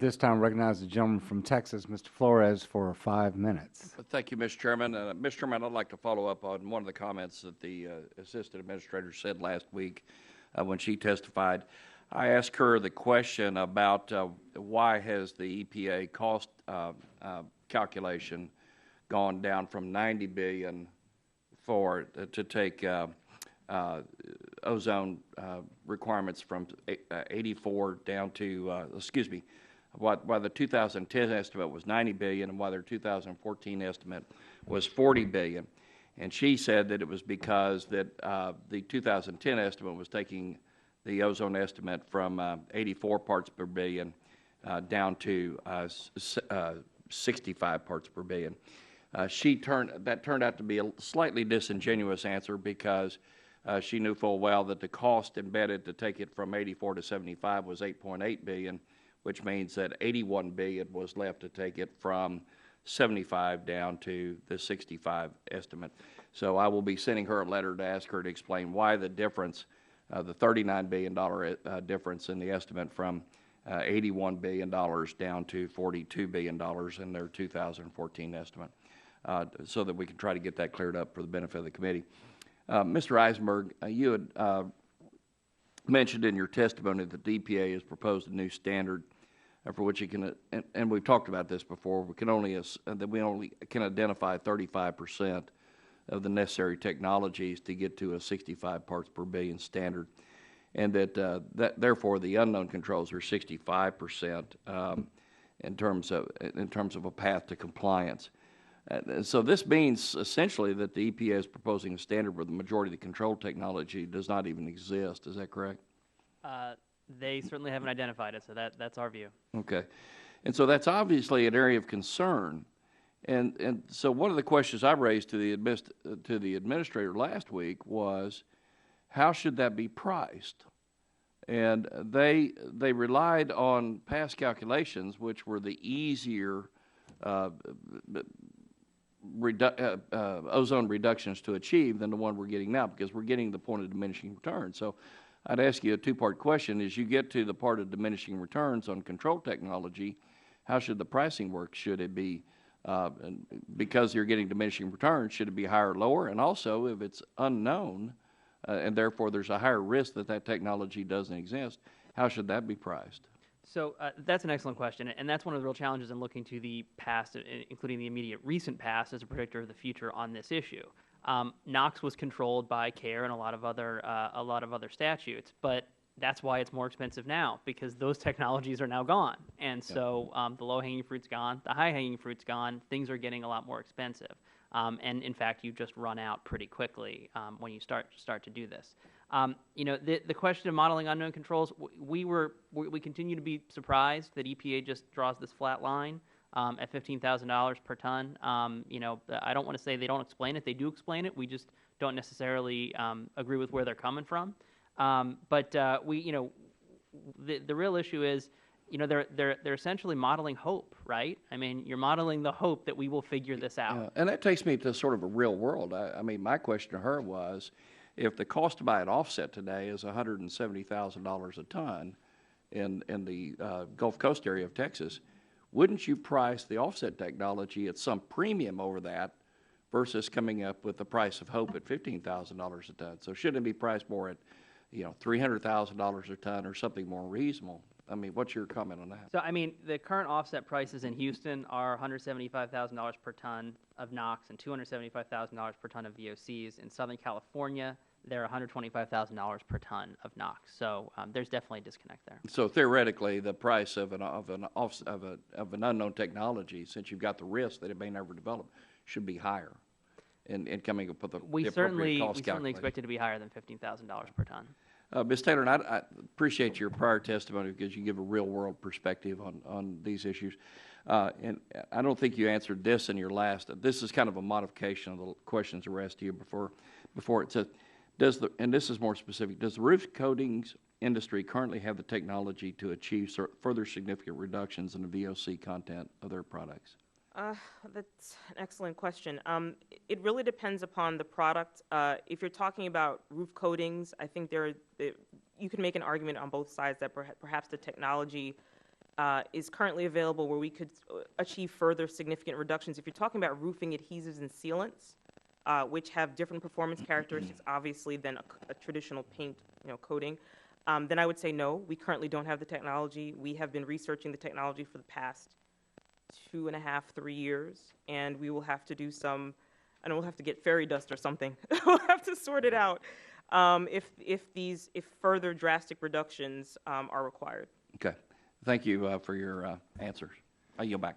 This time, recognize the gentleman from Texas, Mr. Flores, for 5 minutes. Thank you, Mr. Chairman. Mr. Chairman, I'd like to follow up on one of the comments that the Assistant Administrator said last week when she testified. I asked her the question about why has the EPA cost calculation gone down from $90 billion to take ozone requirements from 84 down to, why the 2010 estimate was $90 billion and why their 2014 estimate was $40 billion. And she said that it was because that the 2010 estimate was taking the ozone estimate from 84 parts per billion down to 65 parts per billion. That turned out to be a slightly disingenuous answer because she knew full well that the cost embedded to take it from 84 to 75 was 8.8 billion, which means that 81 billion was left to take it from 75 down to the 65 estimate. So I will be sending her a letter to ask her to explain why the difference, the $39 billion difference in the estimate from $81 billion down to $42 billion in their 2014 estimate, so that we can try to get that cleared up for the benefit of the committee. Mr. Eisenberg, you had mentioned in your testimony that the EPA has proposed a new standard for which it can, and we've talked about this before, we only can identify 35% of the necessary technologies to get to a 65 parts per billion standard, and that therefore the unknown controls are 65% in terms of a path to compliance. So this means essentially that the EPA is proposing a standard where the majority of the control technology does not even exist. Is that correct? They certainly haven't identified it, so that's our view. Okay. And so that's obviously an area of concern. And so one of the questions I raised to the administrator last week was, how should that be priced? And they relied on past calculations, which were the easier ozone reductions to achieve than the one we're getting now, because we're getting the point of diminishing returns. So I'd ask you a two-part question. As you get to the part of diminishing returns on control technology, how should the pricing work? Should it be, because you're getting diminishing returns, should it be higher or lower? And also, if it's unknown, and therefore there's a higher risk that that technology doesn't exist, how should that be priced? So that's an excellent question, and that's one of the real challenges in looking to the past, including the immediate recent past, as a predictor of the future on this issue. NOx was controlled by CARE and a lot of other statutes, but that's why it's more expensive now, because those technologies are now gone, and so the low-hanging fruit's gone, the high-hanging fruit's gone. Things are getting a lot more expensive, and in fact, you just run out pretty quickly when you start to do this. The question of modeling unknown controls, we continue to be surprised that EPA just draws this flat line at $15,000 per ton. I don't want to say they don't explain it. They do explain it. We just don't necessarily agree with where they're coming from. But the real issue is, they're essentially modeling hope, right? I mean, you're modeling the hope that we will figure this out. And that takes me to sort of a real world. I mean, my question to her was, if the cost to buy an offset today is $170,000 a ton in the Gulf Coast area of Texas, wouldn't you price the offset technology at some premium over that versus coming up with the price of hope at $15,000 a ton? So shouldn't it be priced more at, $300,000 a ton or something more reasonable? I mean, what's your comment on that? So, I mean, the current offset prices in Houston are $175,000 per ton of NOx and $275,000 per ton of VOCs. In Southern California, they're $125,000 per ton of NOx. So there's definitely a disconnect there. So theoretically, the price of an unknown technology, since you've got the risk that it may never develop, should be higher in coming up with the appropriate cost calculation. We certainly expect it to be higher than $15,000 per ton. Ms. Taylor, and I appreciate your prior testimony because you give a real-world perspective on these issues. And I don't think you answered this in your last. This is kind of a modification of the questions that were asked to you before. It says, and this is more specific, does the roof coatings industry currently have the technology to achieve further significant reductions in the VOC content of their products? That's an excellent question. It really depends upon the product. If you're talking about roof coatings, I think you can make an argument on both sides that perhaps the technology is currently available where we could achieve further significant reductions. If you're talking about roofing adhesives and sealants, which have different performance characteristics, obviously, than a traditional paint, coating, then I would say no. We currently don't have the technology. We have been researching the technology for the past 2.5, 3 years, and we will have to do some, and we'll have to get fairy dust or something. We'll have to sort it out if further drastic reductions are required. Okay. Thank you for your answers. I yield back.